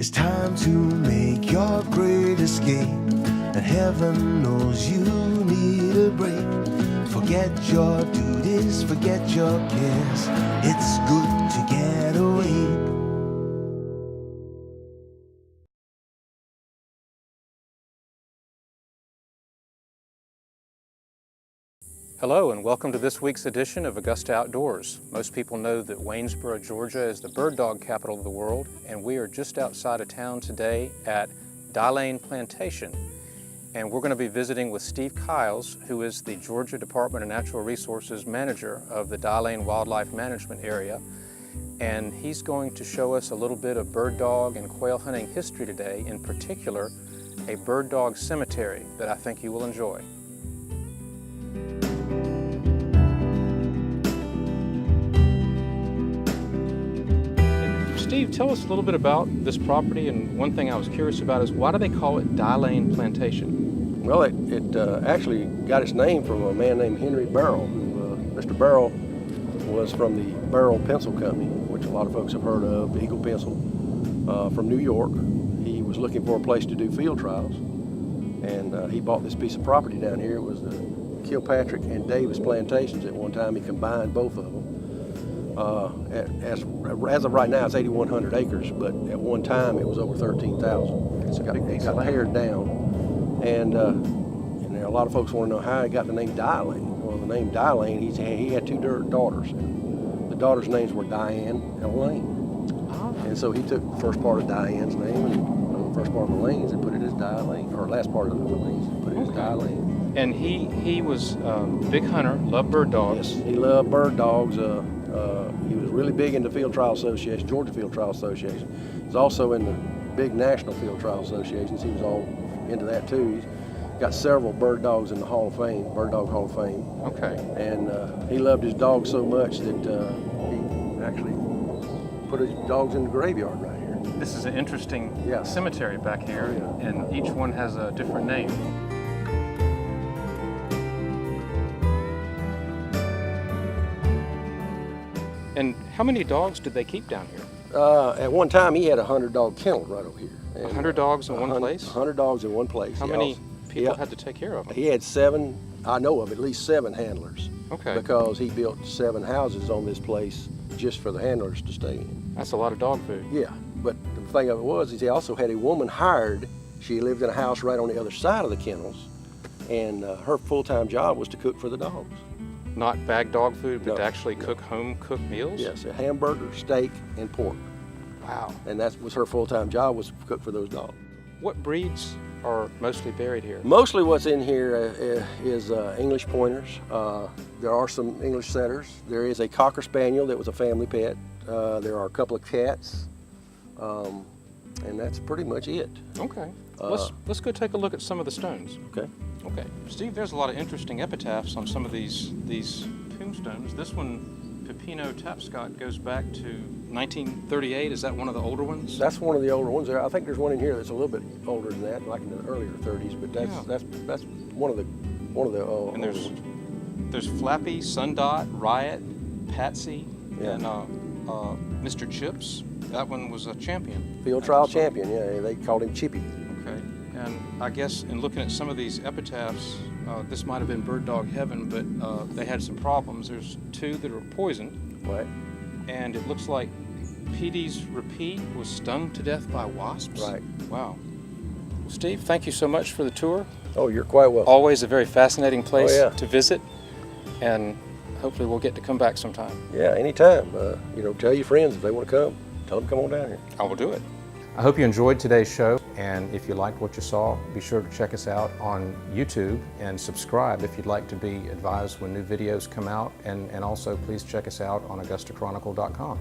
It's time to make your great escape, and heaven knows you need a break. Forget your duties, forget your cares. It's good to get away. Hello and welcome to this week's edition of Augusta Outdoors. Most people know that Waynesboro, Georgia is the bird dog capital of the world, and we are just outside of town today at Di-Lane Plantation. And we're going to be visiting with Steve Kiles, who is the Georgia Department of Natural Resources manager of the Di-Lane Wildlife Management Area. And he's going to show us a little bit of bird dog and quail hunting history today, in particular a bird dog cemetery that I think you will enjoy. Steve, tell us a little bit about this property, and one thing I was curious about is why do they call it Di-Lane Plantation? Well, it actually got its name from a man named Henry Barrow. Mr. Barrow was from the Barrow Pencil Company, which a lot of folks have heard of, Eagle Pencil, from New York. He was looking for a place to do field trials, and he bought this piece of property down here. It was the Kilpatrick and Davis plantations. At one time, he combined both of them. As of right now, it's 8,100 acres, but at one time it was over 13,000. It got pared down, and a lot of folks want to know how he got the name Di-Lane. Well, the name Di-Lane, he had two daughters. The daughters' names were Diane and Elaine, and so he took the first part of Diane's name and the first part of Elaine's and put it as Di-Lane, or last part of Elaine's and put it as Di-Lane. And he was a big hunter, loved bird dogs. Yes, he loved bird dogs. He was really big in the Field Trial Association, Georgia Field Trial Association. He was also in the big National Field Trial Associations. He was all into that too. He's got several bird dogs in the Hall of Fame, Bird Dog Hall of Fame. Okay. And he loved his dogs so much that he actually put his dogs in the graveyard right here. This is an interesting cemetery back here, and each one has a different name. And how many dogs did they keep down here? At one time, he had a 100-dog kennel right over here. 100 dogs in one place? 100 dogs in one place. How many people had to take care of them? He had seven, I know of at least 7 handlers. Okay. Because he built 7 houses on this place just for the handlers to stay in. That's a lot of dog food. Yeah, but the thing of it was, is he also had a woman hired. She lived in a house right on the other side of the kennels, and her full-time job was to cook for the dogs. Not bag dog food, but No, to actually cook home-cooked meals? Yes, a hamburger, steak, and pork. Wow. And that was her full-time job, was to cook for those dogs. What breeds are mostly buried here? Mostly what's in here is English pointers. There are some English setters. There is a Cocker Spaniel that was a family pet. There are a couple of cats, and that's pretty much it. Okay. Let's go take a look at some of the stones. Okay. Okay. Steve, there's a lot of interesting epitaphs on some of these tombstones. This one, Pepino Tapscott, goes back to 1938. Is that one of the older ones? That's one of the older ones. I think there's one in here that's a little bit older than that, like in the earlier 30s. But that's one of the and older ones. There's Flappy, Sundot, Riot, Patsy, and Mr. Chips. That one was a champion. Field trial champion. Yeah, they called him Chippy. Okay. And I guess in looking at some of these epitaphs, this might have been bird dog heaven, but they had some problems. There's 2 that are poisoned. Right. And it looks like Petey's Repeat was stung to death by wasps. Right. Wow. Well, Steve, thank you so much for the tour. Oh, you're quite welcome. Always a very fascinating place to visit, and hopefully we'll get to come back sometime. Yeah, anytime. Tell your friends if they want to come. Tell them to come on down here. I will do it. I hope you enjoyed today's show, and if you liked what you saw, be sure to check us out on YouTube and subscribe if you'd like to be advised when new videos come out, and also please check us out on AugustaChronicle.com.